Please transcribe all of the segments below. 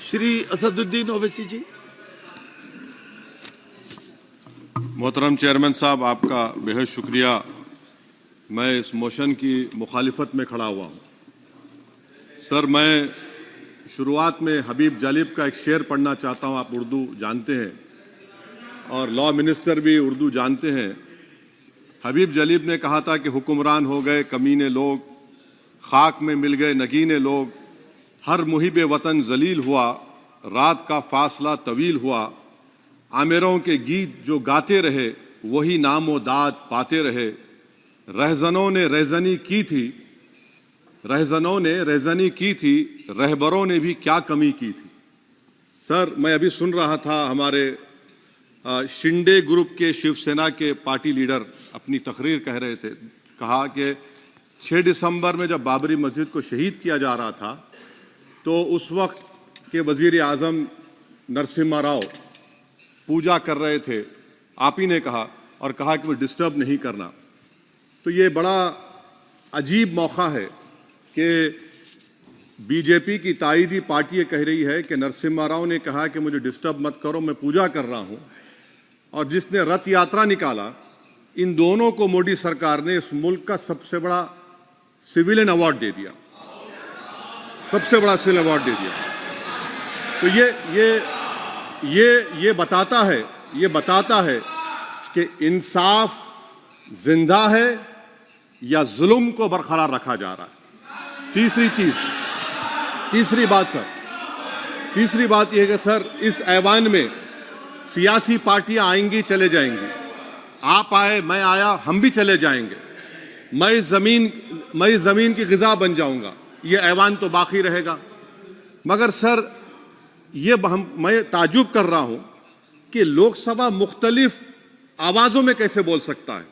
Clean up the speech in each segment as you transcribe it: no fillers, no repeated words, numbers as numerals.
श्री असदुद्दीन ओवैसी जी। मोहतरम चेयरमैन साहब, आपका बेहद शुक्रिया। मैं इस मोशन की मुखालिफत में खड़ा हुआ हूँ। सर, मैं शुरुआत में हबीब जालिब का एक शेर पढ़ना चाहता हूँ। आप उर्दू जानते हैं और लॉ मिनिस्टर भी उर्दू जानते हैं। हबीब जालिब ने कहा था कि हुक्मरान हो गए कमीने लोग, खाक में मिल गए नगीने लोग, हर मुहिब वतन जलील हुआ, रात का फासला तवील हुआ, आमिरों के गीत जो गाते रहे वही नामो दाद पाते रहे, रहजनों ने रेजनी की थी, रहजनों ने रेजनी की थी, रहबरों ने भी क्या कमी की थी। सर, मैं अभी सुन रहा था हमारे शिंदे ग्रुप के शिवसेना के पार्टी लीडर अपनी तकरीर कह रहे थे। कहा कि 6 दिसंबर में जब बाबरी मस्जिद को शहीद किया जा रहा था तो उस वक्त के वजीर आज़म नरसिम्हा राव पूजा कर रहे थे। आप ही ने कहा और कहा कि वो डिस्टर्ब नहीं करना। तो ये बड़ा अजीब मौका है कि बीजेपी की ताईदी पार्टी ये कह रही है कि नरसिम्हा राव ने कहा कि मुझे डिस्टर्ब मत करो, मैं पूजा कर रहा हूं, और जिसने रथ यात्रा निकाला, इन दोनों को मोदी सरकार ने इस मुल्क का सबसे बड़ा सिविलियन अवार्ड दे दिया, सबसे बड़ा सिविलियन अवार्ड दे दिया। तो ये बताता है कि इंसाफ जिंदा है या जुल्म को बरकरार रखा जा रहा है। तीसरी बात यह है कि सर, इस ऐवान में सियासी पार्टियां आएंगी चले जाएंगी, आप आए मैं आया हम भी चले जाएंगे, मैं इस जमीन की गिजा बन जाऊंगा, ये ऐवान तो बाकी रहेगा। मगर सर, मैं ताजुब कर रहा हूं कि लोकसभा मुख्तलिफ आवाजों में कैसे बोल सकता है।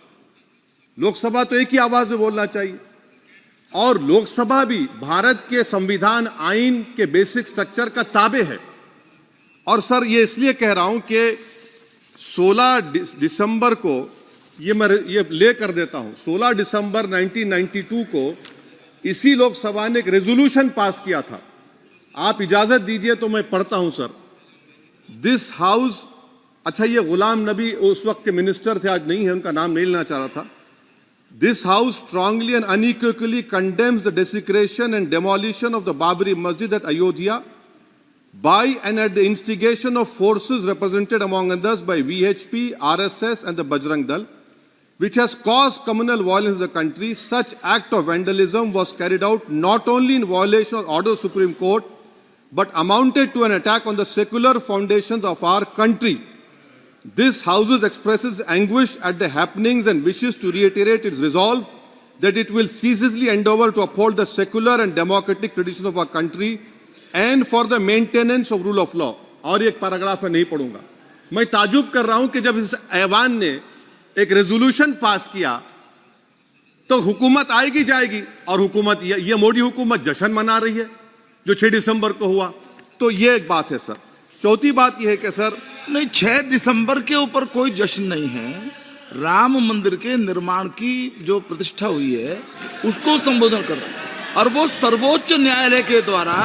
लोकसभा तो एक ही आवाज में बोलना चाहिए, और लोकसभा भी भारत के संविधान आइन के बेसिक स्ट्रक्चर का ताबे है। और सर, ये इसलिए कह रहा हूं कि 16 दिसंबर को ये ले कर देता हूं, 16 दिसंबर 1992 को इसी लोकसभा ने एक रेजोल्यूशन पास किया था। आप इजाजत दीजिए तो मैं पढ़ता हूं सर। दिस हाउस, अच्छा ये गुलाम नबी उस वक्त के मिनिस्टर थे, आज नहीं है, उनका नाम नहीं लेना चाह रहा था। This house strongly and unequivocally condemns the desecration and demolition of the Babri Masjid at Ayodhya by and at the instigation of forces represented among others by VHP, RSS and the Bajrang Dal, which has caused communal violence in the country. Such act of vandalism was carried out not only in violation of order of Supreme Court, but amounted to an attack on the secular foundations of our country. This House expresses anguish at the happenings and wishes to reiterate its resolve that it will ceaselessly endeavor to uphold the secular and democratic traditions of our country and for the maintenance of rule of law. और एक paragraph है, नहीं पढ़ूंगा। मैं ताजुब कर रहा हूं कि जब इस ऐवान ने एक रेजोल्यूशन पास किया तो हुकूमत आएगी जाएगी, और हुकूमत ये मोदी हुकूमत जश्न मना रही है जो 6 दिसंबर को हुआ। तो ये एक बात है सर। चौथी बात यह है कि सर, नहीं, 6 दिसंबर के ऊपर कोई जश्न नहीं है। राम मंदिर के निर्माण की जो प्रतिष्ठा हुई है उसको संबोधन कर, और वो सर्वोच्च न्यायालय के द्वारा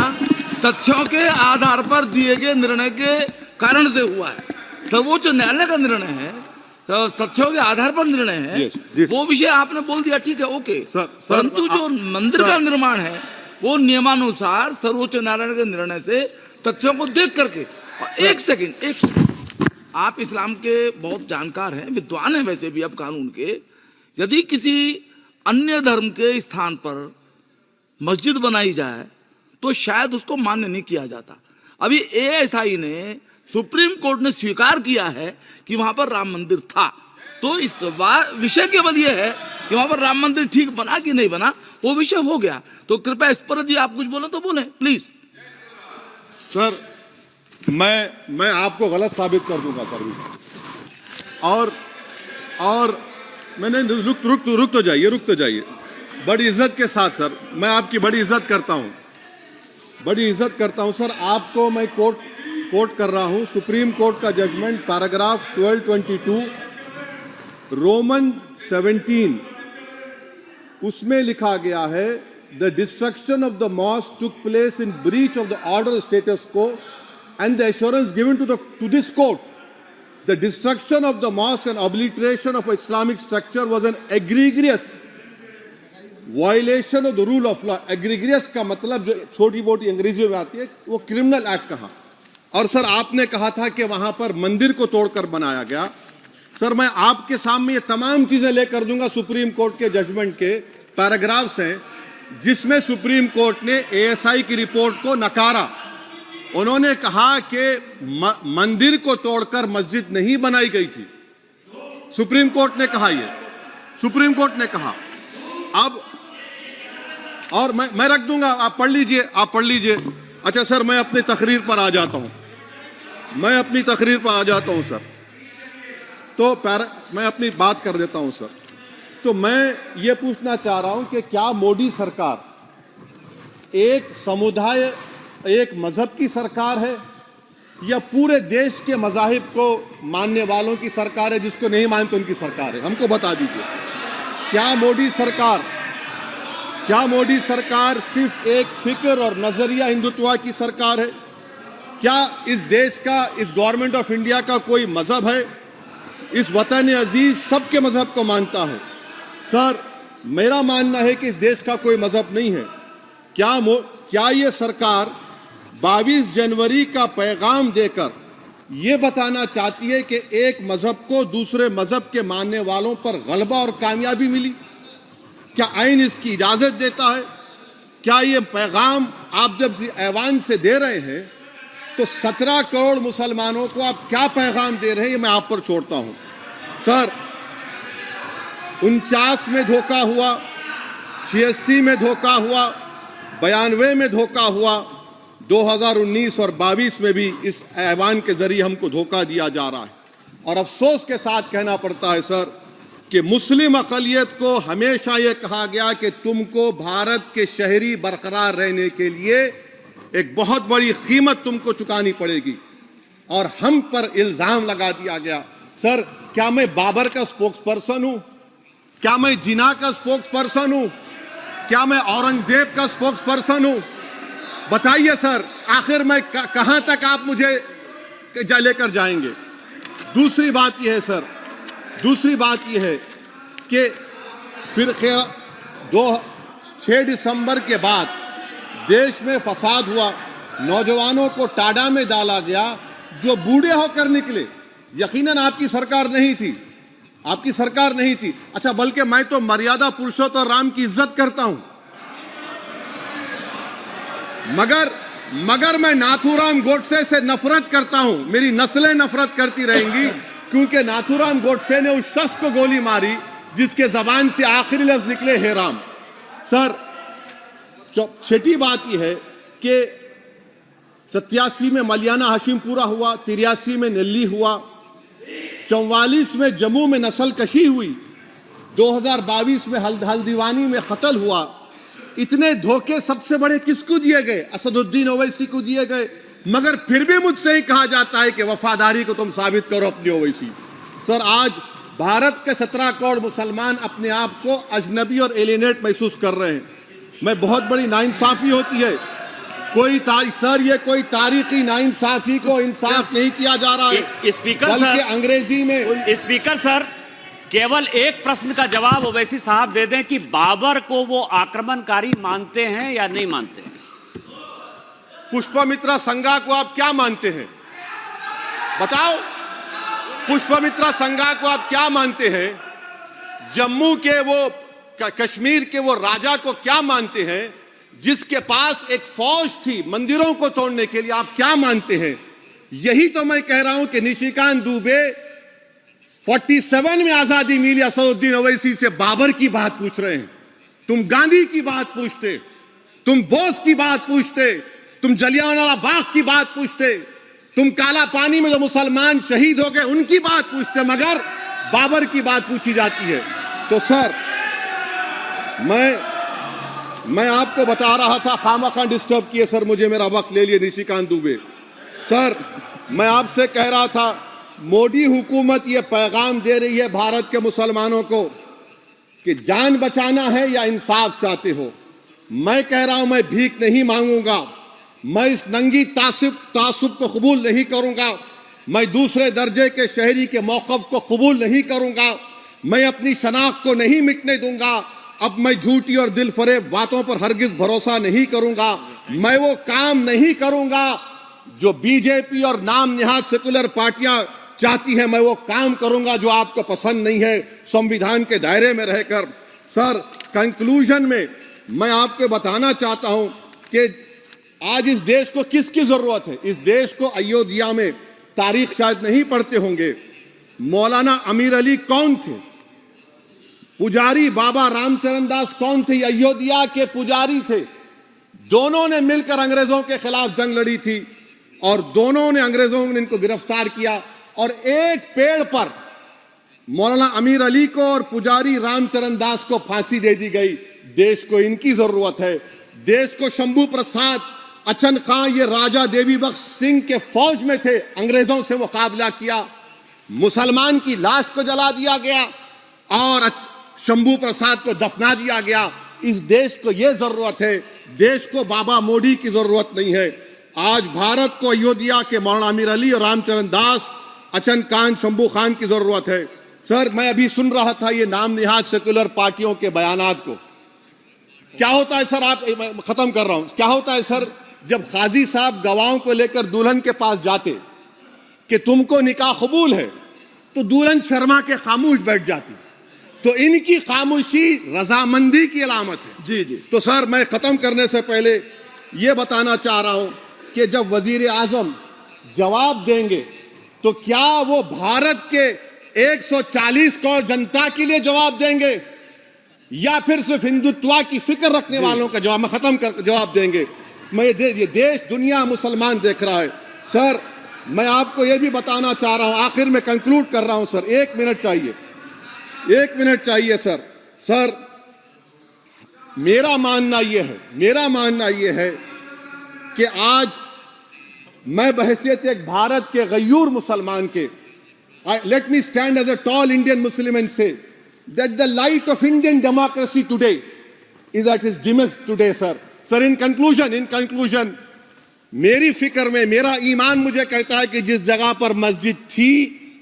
तथ्यों के आधार पर दिए गए निर्णय के कारण से हुआ है। सर्वोच्च न्यायालय का निर्णय है, तो तथ्यों के आधार पर निर्णय है। वो विषय आपने बोल दिया, ठीक है, ओके। परंतु जो मंदिर का निर्माण है वो नियमानुसार सर्वोच्च न्यायालय के निर्णय से तथ्यों को देख करके। एक सेकंड, आप इस्लाम के बहुत जानकार हैं, विद्वान हैं वैसे भी अब कानून के। यदि किसी अन्य धर्म के स्थान पर मस्जिद बनाई जाए तो शायद उसको मान्य नहीं किया जाता। अभी ASI ने, सुप्रीम कोर्ट ने स्वीकार किया है कि वहां पर राम मंदिर था। तो इस विषय केवल यह है कि वहां पर राम मंदिर ठीक बना कि नहीं बना, वो विषय हो गया। तो कृपया इस पर यदि आप कुछ बोले तो बोलें प्लीज। सर, मैं आपको गलत साबित कर दूंगा सर। और मैंने रुक तो जाइए बड़ी इज्जत के साथ सर, मैं आपकी बड़ी इज्जत करता हूं सर। आपको मैं कोट कर रहा हूं सुप्रीम कोर्ट का जजमेंट, पैराग्राफ 1222 रोमन 17, उसमें लिखा गया है, the destruction of the mosque took place in breach of the order status को and the assurance given to this court, the destruction of the mosque and obliteration of Islamic structure was an egregious violation of the rule of law. Egregious का मतलब जो छोटी मोटी अंग्रेजी में आती है वो क्रिमिनल एक्ट कहा। और सर आपने कहा था कि वहां पर मंदिर को तोड़कर बनाया गया। सर मैं आपके सामने ये तमाम चीजें लेकर दूंगा, सुप्रीम कोर्ट के जजमेंट के पैराग्राफ्स हैं जिसमें सुप्रीम कोर्ट ने एएसआई की रिपोर्ट को नकारा। उन्होंने कहा कि मंदिर को तोड़कर मस्जिद नहीं बनाई गई थी। सुप्रीम कोर्ट ने कहा, ये सुप्रीम कोर्ट ने कहा। अब और मैं रख दूंगा, आप पढ़ लीजिए। अच्छा सर मैं अपनी तकरीर पर आ जाता हूं, सर। तो मैं अपनी बात कर देता हूं सर। तो मैं ये पूछना चाह रहा हूं कि क्या मोदी सरकार एक समुदाय, एक मजहब की सरकार है या पूरे देश के मजाहिब को मानने वालों की सरकार है? जिसको नहीं मानते उनकी सरकार है? हमको बता दीजिए। क्या मोदी सरकार सिर्फ एक फिक्र और नजरिया हिंदुत्व की सरकार है? क्या इस देश का, इस गवर्नमेंट ऑफ इंडिया का कोई मजहब है? इस वतन अजीज सबके मजहब को मानता है। सर मेरा मानना है कि इस देश का कोई मजहब नहीं है। क्या ये सरकार 22 जनवरी का पैगाम देकर ये बताना चाहती है कि एक मजहब को दूसरे मजहब के मानने वालों पर गलबा और कामयाबी मिली? क्या आइन इसकी इजाजत देता है? क्या ये पैगाम आप जब ऐवान से दे रहे हैं तो 17 करोड़ मुसलमानों को आप क्या पैगाम दे रहे हैं, ये मैं आप पर छोड़ता हूं। सर 49 में धोखा हुआ, 86 में धोखा हुआ, 92 में धोखा हुआ, 2019 और 22 में भी इस ऐवान के जरिए हमको धोखा दिया जा रहा है। और अफसोस के साथ कहना पड़ता है सर कि मुस्लिम अक़लियत को हमेशा ये कहा गया कि तुमको भारत के शहरी बरकरार रहने के लिए एक बहुत बड़ी कीमत तुमको चुकानी पड़ेगी, और हम पर इल्जाम लगा दिया गया। सर क्या मैं बाबर का स्पोक्स पर्सन हूं? क्या मैं जिना का स्पोक्स पर्सन हूं? क्या मैं औरंगजेब का स्पोक्स पर्सन हूं? बताइए सर, आखिर मैं कहां तक आप मुझे लेकर जाएंगे? दूसरी बात यह है सर, दूसरी बात यह है कि फिर 6 दिसंबर के बाद देश में फसाद हुआ, नौजवानों को टाडा में डाला गया जो बूढ़े होकर निकले। यकीनन आपकी सरकार नहीं थी, आपकी सरकार नहीं थी। अच्छा बल्कि मैं तो मर्यादा पुरुषोत्तम राम की इज्जत करता हूं, मगर मैं नाथूराम गोडसे से नफरत करता हूं। मेरी नस्लें नफरत करती रहेंगी क्योंकि नाथूराम गोडसे ने उस शख्स को गोली मारी जिसके जबान से आखिरी लफ्ज निकले हे राम। सर छठी बात यह है कि 87 में मलियाना हाशिमपुरा हुआ, 83 में नेल्ली हुआ, 44 में जम्मू में नस्ल कशी हुई, 2022 में हल्दीवानी में कत्ल हुआ। इतने धोखे सबसे बड़े किसको दिए गए? असदुद्दीन ओवैसी को दिए गए। मगर फिर भी मुझसे ही कहा जाता है कि वफादारी को तुम साबित करो अपनी ओवैसी। सर आज भारत के 17 करोड़ मुसलमान अपने आप को अजनबी और एलिनेट महसूस कर रहे हैं। मैं बहुत बड़ी नाइंसाफी होती है, सर ये कोई तारीखी नाइंसाफी को इंसाफ नहीं किया जा रहा है। स्पीकर बल्कि सर, अंग्रेजी में स्पीकर सर केवल एक प्रश्न का जवाब ओवैसी साहब दे दें कि बाबर को वो आक्रमणकारी मानते हैं या नहीं मानते हैं? पुष्पमित्रा संघा को आप क्या मानते हैं? बताओ, पुष्पमित्रा संघा को आप क्या मानते हैं? जम्मू के वो कश्मीर के वो राजा को क्या मानते हैं जिसके पास एक फौज थी मंदिरों को तोड़ने के लिए? आप क्या मानते हैं? यही तो मैं कह रहा हूं कि निशिकांत दुबे 47 में आजादी मिली, असदुद्दीन ओवैसी से बाबर की बात पूछ रहे हैं। तुम गांधी की बात पूछते, तुम बोस की बात पूछते, तुम जलियांवाला बाग की बात पूछते, तुम काला पानी में जो मुसलमान शहीद हो गए उनकी बात पूछते, मगर बाबर की बात पूछी जाती है। तो सर मैं आपको बता रहा था, खामखा डिस्टर्ब किए सर, मुझे मेरा वक्त ले लिए निशिकांत दुबे। सर मैं आपसे कह रहा था मोदी हुकूमत ये पैगाम दे रही है भारत के मुसलमानों को कि जान बचाना है या इंसाफ चाहते हो। मैं कह रहा हूं मैं भीख नहीं मांगूंगा, मैं इस नंगी तासुब को कबूल नहीं करूंगा। मैं दूसरे दर्जे के शहरी के मौक़िफ़ को कबूल नहीं करूंगा। मैं अपनी शनाख्त को नहीं मिटने दूंगा। अब मैं झूठी और दिल फरेब बातों पर हरगिज भरोसा नहीं करूंगा। मैं वो काम नहीं करूंगा जो बीजेपी और नाम निहाद सेकुलर पार्टियां चाहती हैं। मैं वो काम करूंगा जो आपको पसंद नहीं है, संविधान के दायरे में रहकर। सर, कंक्लूजन में मैं आपको बताना चाहता हूं कि आज इस देश को किसकी जरूरत है। इस देश को अयोध्या में, तारीख शायद नहीं पढ़ते होंगे, मौलाना अमीर अली कौन थे, पुजारी बाबा रामचरण दास कौन थे, अयोध्या के पुजारी थे। दोनों ने मिलकर अंग्रेजों के खिलाफ जंग लड़ी थी और दोनों ने, अंग्रेजों ने इनको गिरफ्तार किया और एक पेड़ पर मौलाना अमीर अली को और पुजारी रामचरण दास को फांसी दे दी गई। देश को इनकी जरूरत है। देश को शंभू प्रसाद, अचन खां, ये राजा देवी बख्श सिंह के फौज में थे, अंग्रेजों से मुकाबला किया। मुसलमान की लाश को जला दिया गया और शंभू प्रसाद को दफना दिया गया। इस देश को यह जरूरत है। देश को बाबा मोदी की जरूरत नहीं है। आज भारत को अयोध्या के मौलाना अमीर अली और रामचरण दास, अचन खान, शंभू खान की जरूरत है। सर, मैं अभी सुन रहा था ये नाम निहाद सेकुलर पार्टियों के बयानात को। क्या होता है सर, आप, खत्म कर रहा हूं, क्या होता है सर, जब काजी साहब गवाहों को लेकर दुल्हन के पास जाते कि तुमको निकाह कबूल है, तो दुल्हन शर्मा के खामोश बैठ जाती। तो इनकी खामोशी रजामंदी की अलामत है। जी जी। तो सर, मैं खत्म करने से पहले यह बताना चाह रहा हूं कि जब वजीर आजम जवाब देंगे तो क्या वो भारत के 140 करोड़ जनता के लिए जवाब देंगे या फिर सिर्फ हिंदुत्व की फिक्र रखने वालों का जवाब, मैं खत्म कर जवाब देंगे। मैं ये देश, दुनिया, मुसलमान देख रहा है। सर, मैं आपको ये भी बताना चाह रहा हूं, आखिर में कंक्लूड कर रहा हूं सर, 1 मिनट चाहिए, 1 मिनट चाहिए सर। सर, मेरा मानना यह है कि आज मैं बहैसियत एक भारत के गयूर मुसलमान के, let me stand as a tall Indian Muslim and say that the light of Indian democracy today is at its dimmest today, sir. Sir, in conclusion, मेरी फिक्र में, मेरा ईमान मुझे कहता है कि जिस जगह पर मस्जिद थी,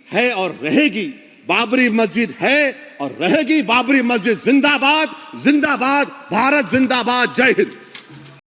है और रहेगी, बाबरी मस्जिद है और रहेगी। बाबरी मस्जिद जिंदाबाद, जिंदाबाद, भारत जिंदाबाद। जय हिंद।